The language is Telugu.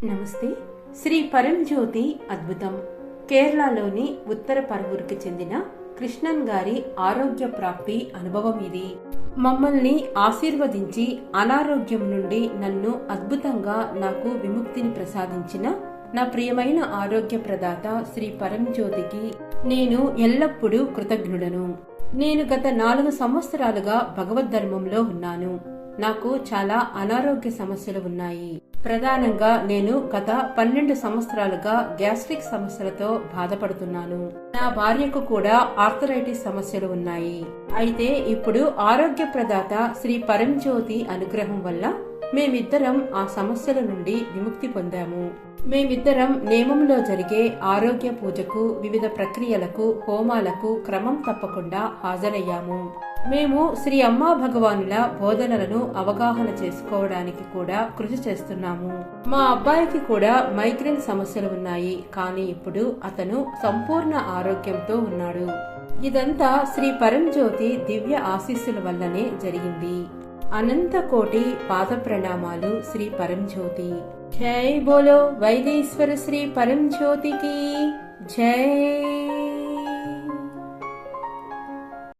నమస్తే. శ్రీ పరంజ్యోతి అద్భుతం. కేరళలోని ఉత్తర పర్వూరుకి చెందిన కృష్ణన్ గారి ఆరోగ్య ప్రాప్తి అనుభవం ఇది. మమ్మల్ని ఆశీర్వదించి అనారోగ్యం నుండి నన్ను అద్భుతంగా నాకు విముక్తిని ప్రసాదించిన నా ప్రియమైన ఆరోగ్య ప్రదాత శ్రీ పరంజ్యోతికి నేను ఎల్లప్పుడూ కృతజ్ఞుడను. నేను గత 4 సంవత్సరాలుగా భగవద్ధర్మంలో ఉన్నాను. నాకు చాలా అనారోగ్య సమస్యలు ఉన్నాయి. ప్రధానంగా నేను గత 12 సంవత్సరాలుగా గ్యాస్ట్రిక్ సమస్యలతో బాధపడుతున్నాను. నా భార్యకు కూడా ఆర్థరైటిస్ సమస్యలు ఉన్నాయి. అయితే ఇప్పుడు ఆరోగ్య ప్రదాత శ్రీ పరంజ్యోతి అనుగ్రహం వల్ల మేమిద్దరం ఆ సమస్యల నుండి విముక్తి పొందాము. మేమిద్దరం నియమంలో జరిగే ఆరోగ్య పూజకు, వివిధ ప్రక్రియలకు, హోమాలకు క్రమం తప్పకుండా హాజరయ్యాము. మేము శ్రీ అమ్మా భగవానుల బోధనలను అవగాహన చేసుకోవడానికి కూడా కృషి చేస్తున్నాము. మా అబ్బాయికి కూడా మైగ్రేన్ సమస్యలు ఉన్నాయి, కానీ ఇప్పుడు అతను సంపూర్ణ ఆరోగ్యంతో ఉన్నాడు. ఇదంతా శ్రీ పరంజ్యోతి దివ్య ఆశీస్సుల వల్లనే జరిగింది. అనంత కోటి పాద ప్రణామాలు శ్రీ పరంజ్యోతి. జై బోలో వైదేశ్వర శ్రీ పరంజ్యోతికి జై.